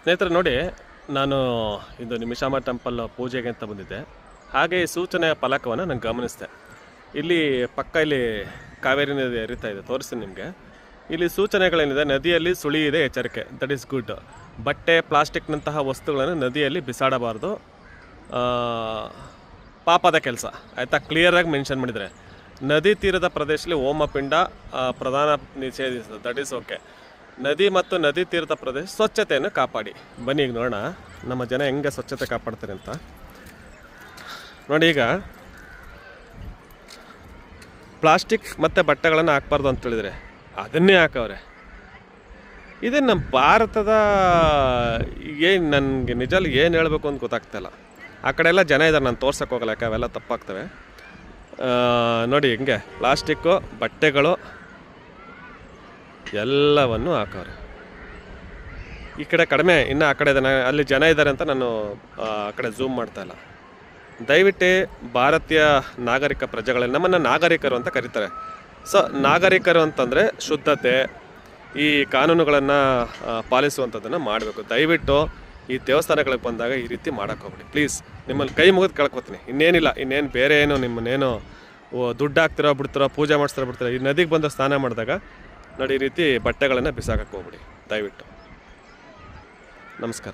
ಸ್ನೇಹಿತರೆ ನೋಡಿ, ನಾನು ಇದು ನಿಮಿಷಾಂಬ ಟೆಂಪಲ್ ಪೂಜೆಗೆ ಅಂತ ಬಂದಿದ್ದೆ. ಹಾಗೆ ಈ ಸೂಚನೆಯ ಫಲಕವನ್ನು ನಾನು ಗಮನಿಸಿದೆ. ಇಲ್ಲಿ ಪಕ್ಕ ಇಲ್ಲಿ ಕಾವೇರಿ ನದಿ ಹರಿತಾ ಇದೆ, ತೋರಿಸ್ತೀನಿ ನಿಮಗೆ. ಇಲ್ಲಿ ಸೂಚನೆಗಳೇನಿದೆ, ನದಿಯಲ್ಲಿ ಸುಳಿ ಇದೆ, ಎಚ್ಚರಿಕೆ, ದಟ್ ಈಸ್ ಗುಡ್. ಬಟ್ಟೆ ಪ್ಲಾಸ್ಟಿಕ್ನಂತಹ ವಸ್ತುಗಳನ್ನು ನದಿಯಲ್ಲಿ ಬಿಸಾಡಬಾರ್ದು, ಪಾಪದ ಕೆಲಸ ಆಯಿತಾ. ಕ್ಲಿಯರಾಗಿ ಮೆನ್ಷನ್ ಮಾಡಿದರೆ ನದಿ ತೀರದ ಪ್ರದೇಶದಲ್ಲಿ ಹೋಮಪಿಂಡ ಪ್ರಧಾನ ನಿಷೇಧಿಸಿದೆ, ದಟ್ ಈಸ್ ಓಕೆ. ನದಿ ಮತ್ತು ನದಿ ತೀರದ ಪ್ರದೇಶ ಸ್ವಚ್ಛತೆಯನ್ನು ಕಾಪಾಡಿ. ಬನ್ನಿ ಈಗ ನೋಡೋಣ ನಮ್ಮ ಜನ ಹೆಂಗೆ ಸ್ವಚ್ಛತೆ ಕಾಪಾಡ್ತಾರೆ ಅಂತ. ನೋಡಿ, ಈಗ ಪ್ಲಾಸ್ಟಿಕ್ ಮತ್ತು ಬಟ್ಟೆಗಳನ್ನು ಹಾಕ್ಬಾರ್ದು ಅಂತ ಹೇಳಿದರೆ ಅದನ್ನೇ ಹಾಕವ್ರೆ. ಇದೇ ನಮ್ಮ ಭಾರತದ ಏನು, ನನಗೆ ನಿಜಲ್ಲಿ ಏನು ಹೇಳಬೇಕು ಅಂತ ಗೊತ್ತಾಗ್ತಾಯಿಲ್ಲ. ಆ ಕಡೆ ಎಲ್ಲ ಜನ ಇದ್ದಾರೆ, ನಾನು ತೋರ್ಸೋಕೆ ಹೋಗಲ್ಲ, ಯಾಕೆ ಅವೆಲ್ಲ ತಪ್ಪಾಗ್ತವೆ. ನೋಡಿ ಹಿಂಗೆ ಪ್ಲಾಸ್ಟಿಕ್ಕು ಬಟ್ಟೆಗಳು ಎಲ್ಲವನ್ನು ಹಾಕವ್ರೆ. ಈ ಕಡೆ ಕಡಿಮೆ, ಇನ್ನು ಆ ಕಡೆ ಅಲ್ಲಿ ಜನ ಇದ್ದಾರೆ ಅಂತ ನಾನು ಆ ಕಡೆ ಝೂಮ್ ಮಾಡ್ತಾಯಿಲ್ಲ. ದಯವಿಟ್ಟು ಭಾರತೀಯ ನಾಗರಿಕ ಪ್ರಜೆಗಳಲ್ಲಿ ನಮ್ಮನ್ನು ನಾಗರಿಕರು ಅಂತ ಕರೀತಾರೆ. ಸೊ ನಾಗರಿಕರು ಅಂತಂದರೆ ಶುದ್ಧತೆ, ಈ ಕಾನೂನುಗಳನ್ನು ಪಾಲಿಸುವಂಥದ್ದನ್ನು ಮಾಡಬೇಕು. ದಯವಿಟ್ಟು ಈ ದೇವಸ್ಥಾನಗಳಿಗೆ ಬಂದಾಗ ಈ ರೀತಿ ಮಾಡೋಕ್ಕೆ ಹೋಗ್ಬಿಡಿ ಪ್ಲೀಸ್. ನಿಮ್ಮಲ್ಲಿ ಕೈ ಮುಗಿದು ಕೇಳ್ಕೊತೀನಿ, ಇನ್ನೇನಿಲ್ಲ, ಇನ್ನೇನು ಬೇರೆ ಏನು ನಿಮ್ಮನ್ನೇನು ದುಡ್ಡು ಹಾಕ್ತಿರೋ ಬಿಡ್ತಿರೋ, ಪೂಜೆ ಮಾಡಿಸ್ತಿರೋ ಬಿಡ್ತಿರೋ, ಈ ನದಿಗೆ ಬಂದು ಸ್ನಾನ ಮಾಡಿದಾಗ ನೋಡಿ ಈ ರೀತಿ ಬಟ್ಟೆಗಳನ್ನು ಬಿಸಾಕಕ್ಕೆ ಹೋಗ್ಬಿಡಿ ದಯವಿಟ್ಟು. ನಮಸ್ಕಾರ.